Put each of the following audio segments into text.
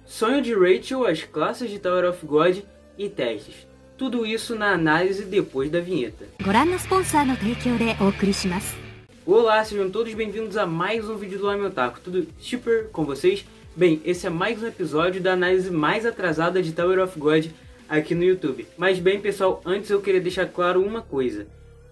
sonho de Rachel, as classes de Tower of God e testes. Tudo isso na análise depois da vinheta. Olá, sejam todos bem-vindos a mais um vídeo do Anime Otaku. Tudo super com vocês? Bem, esse é mais um episódio da análise mais atrasada de Tower of God aqui no YouTube. Mas bem, pessoal, antes eu queria deixar claro uma coisa.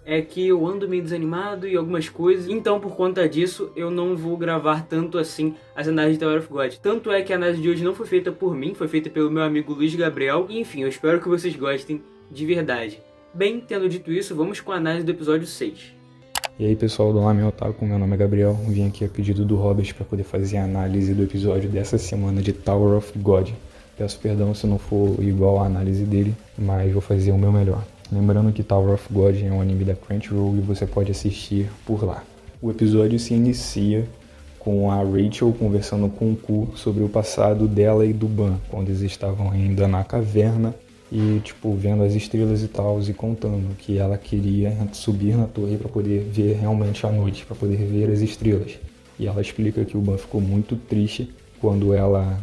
É que eu ando meio desanimado e algumas coisas, então por conta disso eu não vou gravar tanto assim as análises de Tower of God. Tanto é que a análise de hoje não foi feita por mim, foi feita pelo meu amigo Luiz Gabriel. E enfim, eu espero que vocês gostem de verdade. Bem, tendo dito isso, vamos com a análise do episódio 6. E aí pessoal do Anime Otaku, meu nome é Gabriel, vim aqui a pedido do Robert para poder fazer a análise do episódio dessa semana de Tower of God. Peço perdão se não for igual a análise dele, mas vou fazer o meu melhor. Lembrando que Tower of God é um anime da Crunchyroll e você pode assistir por lá. O episódio se inicia com a Rachel conversando com o Ku sobre o passado dela e do Ban, quando eles estavam ainda na caverna e vendo as estrelas e tal, e contando que ela queria subir na torre para poder ver realmente a noite, para poder ver as estrelas. E ela explica que o Ban ficou muito triste quando ela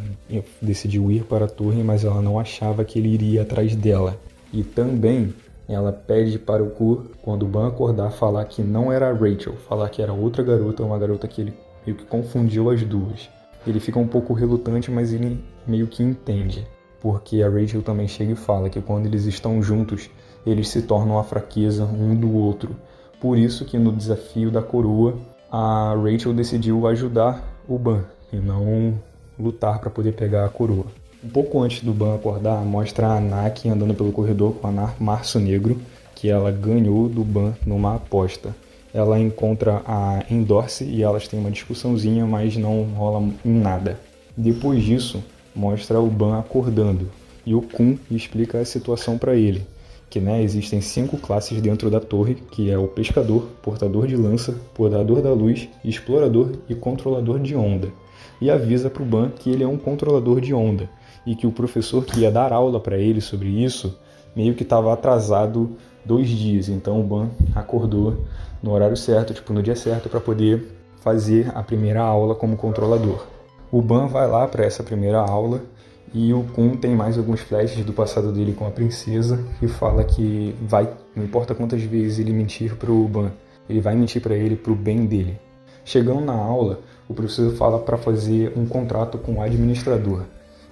decidiu ir para a torre, mas ela não achava que ele iria atrás dela. E também ela pede para o Ku, quando o Ban acordar, falar que não era a Rachel, falar que era outra garota, uma garota que ele meio que confundiu as duas. Ele fica um pouco relutante, mas ele meio que entende, porque a Rachel também chega e fala que quando eles estão juntos, eles se tornam a fraqueza um do outro. Por isso que no desafio da coroa, a Rachel decidiu ajudar o Ban e não lutar para poder pegar a coroa. Um pouco antes do Ban acordar, mostra a Anaki andando pelo corredor com a Março Negro, que ela ganhou do Ban numa aposta. Ela encontra a Endorse e elas têm uma discussãozinha, mas não rola em nada. Depois disso, mostra o Ban acordando e o Kun explica a situação para ele, que existem 5 classes dentro da torre, que é o Pescador, Portador de Lança, Podador da Luz, Explorador e Controlador de Onda. E avisa para o Ban que ele é um controlador de onda e que o professor que ia dar aula para ele sobre isso meio que estava atrasado 2 dias. Então o Ban acordou no horário certo, no dia certo, para poder fazer a primeira aula como controlador. O Ban vai lá para essa primeira aula e o Kun tem mais alguns flashes do passado dele com a princesa e fala que não importa quantas vezes ele mentir para o Ban, ele vai mentir para ele pro bem dele. Chegando na aula, o professor fala para fazer um contrato com o administrador,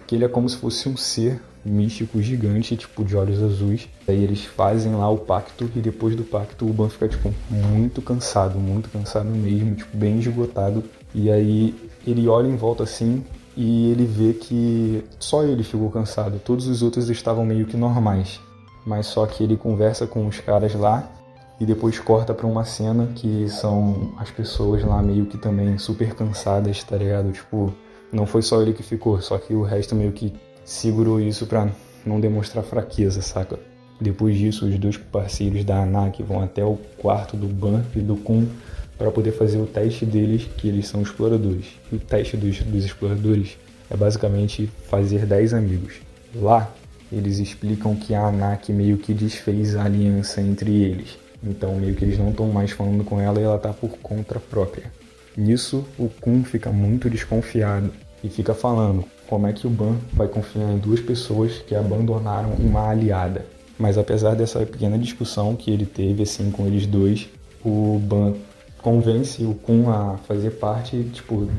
que ele é como se fosse um ser místico gigante, de olhos azuis. Aí eles fazem lá o pacto e depois do pacto o Ban fica muito cansado mesmo, bem esgotado. E aí ele olha em volta assim e ele vê que só ele ficou cansado, todos os outros estavam meio que normais. Mas só que ele conversa com os caras lá e depois corta pra uma cena que são as pessoas lá meio que também super cansadas, tá ligado? Não foi só ele que ficou, só que o resto meio que segurou isso pra não demonstrar fraqueza, saca? Depois disso, os 2 parceiros da Anaki vão até o quarto do Ban e do Kun para poder fazer o teste deles, que eles são exploradores. E o teste dos exploradores é basicamente fazer 10 amigos. Lá, eles explicam que a Anaki meio que desfez a aliança entre eles. Então, meio que eles não estão mais falando com ela e ela tá por conta própria. Nisso, o Kun fica muito desconfiado e fica falando como é que o Ban vai confiar em 2 pessoas que abandonaram uma aliada. Mas apesar dessa pequena discussão que ele teve com eles dois, o Ban convence o Kun a fazer parte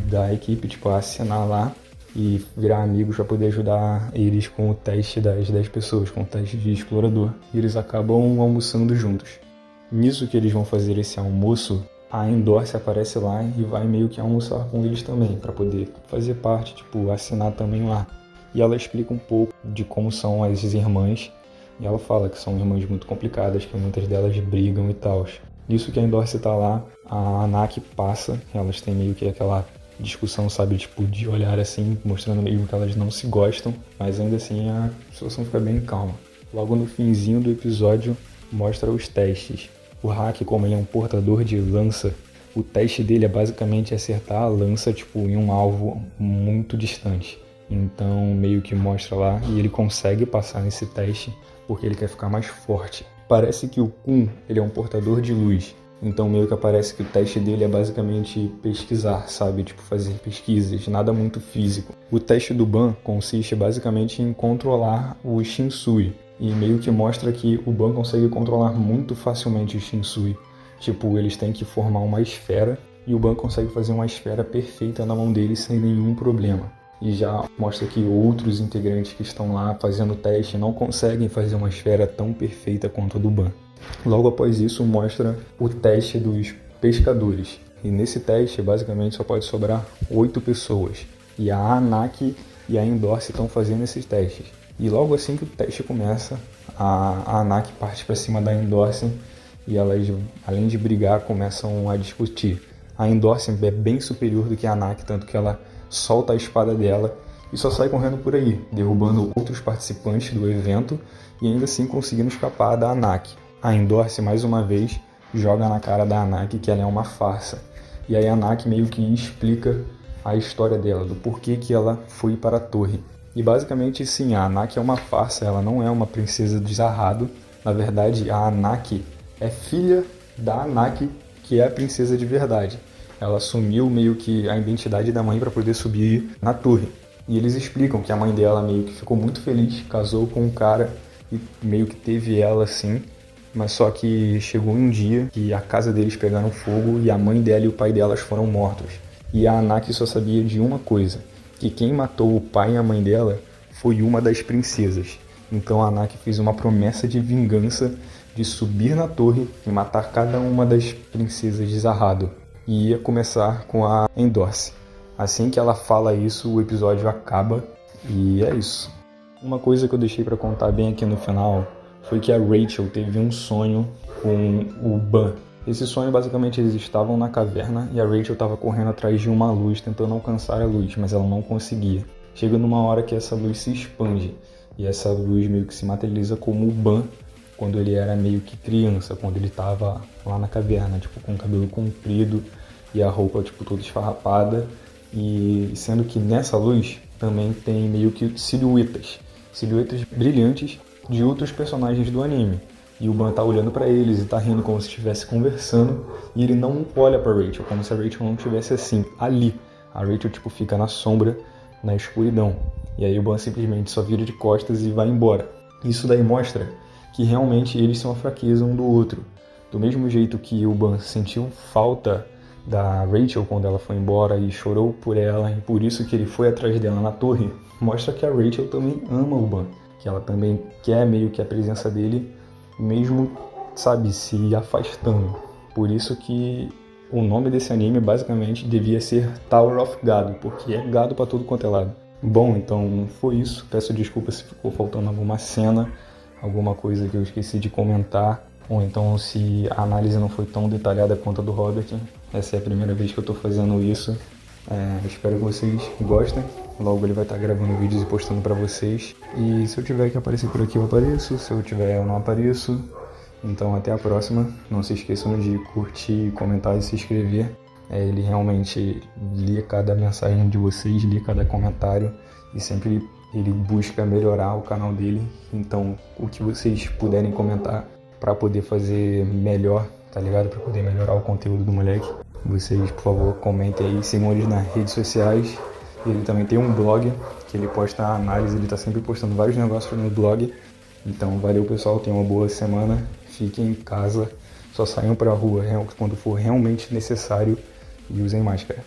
da equipe, a assinar lá e virar amigos para poder ajudar eles com o teste das 10 pessoas, com o teste de explorador. E eles acabam almoçando juntos. Nisso que eles vão fazer esse almoço, a Endorse aparece lá e vai meio que almoçar com eles também, para poder fazer parte, assinar também lá. E ela explica um pouco de como são as irmãs, e ela fala que são irmãs muito complicadas, que muitas delas brigam e tal. Nisso que a Endorse tá lá, a Anaki passa, elas têm meio que aquela discussão, sabe, de olhar assim, mostrando meio que elas não se gostam, mas ainda assim a situação fica bem calma. Logo no finzinho do episódio, mostra os testes. O Hack, como ele é um portador de lança, o teste dele é basicamente acertar a lança em um alvo muito distante. Então meio que mostra lá e ele consegue passar nesse teste porque ele quer ficar mais forte. Parece que o Kun ele é um portador de luz, Então meio que aparece que o teste dele é basicamente pesquisar, sabe? Tipo, fazer pesquisas, nada muito físico. O teste do Ban consiste basicamente em controlar o Shinsui. E meio que mostra que o Ban consegue controlar muito facilmente o Shinsui. Tipo, eles têm que formar uma esfera e o Ban consegue fazer uma esfera perfeita na mão dele sem nenhum problema. E já mostra que outros integrantes que estão lá fazendo o teste não conseguem fazer uma esfera tão perfeita quanto a do Ban. Logo após isso, mostra o teste dos pescadores. E nesse teste, basicamente, só pode sobrar 8 pessoas. E a Anaki e a Endorse estão fazendo esses testes. E logo assim que o teste começa, a Anaki parte para cima da Endorse e elas, além de brigar, começam a discutir. A Endorse é bem superior do que a Anaki, tanto que ela solta a espada dela e só sai correndo por aí, derrubando outros participantes do evento e ainda assim conseguindo escapar da Anaki. A Endorse, mais uma vez, joga na cara da Anaki que ela é uma farsa. E aí a Anaki meio que explica a história dela, do porquê que ela foi para a torre. E basicamente sim, a Anaki é uma farsa, ela não é uma princesa de Zarrado. Na verdade, a Anaki é filha da Anaki, que é a princesa de verdade. Ela assumiu meio que a identidade da mãe para poder subir na torre. E eles explicam que a mãe dela meio que ficou muito feliz, casou com um cara e meio que teve ela assim. Mas só que chegou um dia que a casa deles pegaram fogo e a mãe dela e o pai delas foram mortos. E a Anaki só sabia de uma coisa, que quem matou o pai e a mãe dela foi uma das princesas. Então a Anaki fez uma promessa de vingança de subir na torre e matar cada uma das princesas de Zarrado. E ia começar com a Endorse. Assim que ela fala isso, o episódio acaba e é isso. Uma coisa que eu deixei para contar bem aqui no final foi que a Rachel teve um sonho com o Ban. Esse sonho, basicamente, eles estavam na caverna e a Rachel estava correndo atrás de uma luz, tentando alcançar a luz, mas ela não conseguia. Chega numa hora que essa luz se expande e essa luz meio que se materializa como o Ban quando ele era meio que criança, quando ele estava lá na caverna, tipo, com o cabelo comprido e a roupa, tipo, toda esfarrapada. E sendo que nessa luz também tem meio que silhuetas brilhantes de outros personagens do anime. E o Ban tá olhando pra eles e tá rindo como se estivesse conversando. E ele não olha pra Rachel, como se a Rachel não estivesse assim, ali. A Rachel, tipo, fica na sombra, na escuridão. E aí o Ban simplesmente só vira de costas e vai embora. Isso daí mostra que realmente eles são a fraqueza um do outro. Do mesmo jeito que o Ban sentiu falta da Rachel quando ela foi embora e chorou por ela, e por isso que ele foi atrás dela na torre, mostra que a Rachel também ama o Ban. Que ela também quer meio que a presença dele, mesmo, sabe, se afastando. Por isso que o nome desse anime basicamente devia ser Tower of Gado, porque é gado pra tudo quanto é lado. Bom, então foi isso. Peço desculpa se ficou faltando alguma cena, alguma coisa que eu esqueci de comentar, ou então se a análise não foi tão detalhada quanto a do Robert. Essa é a primeira vez que eu tô fazendo isso. Espero que vocês gostem. Logo ele vai estar gravando vídeos e postando pra vocês. E se eu tiver que aparecer por aqui eu apareço, se eu tiver eu não apareço. Então até a próxima. Não se esqueçam de curtir, comentar e se inscrever. Ele realmente lê cada mensagem de vocês, lê cada comentário e sempre ele busca melhorar o canal dele. Então o que vocês puderem comentar pra poder fazer melhor, tá ligado? Pra poder melhorar o conteúdo do moleque. Vocês, por favor, comentem aí, sigam eles nas redes sociais. Ele também tem um blog que ele posta análise, ele tá sempre postando vários negócios no blog. Então, valeu pessoal, tenham uma boa semana, fiquem em casa, só saiam pra rua quando for realmente necessário e usem máscara.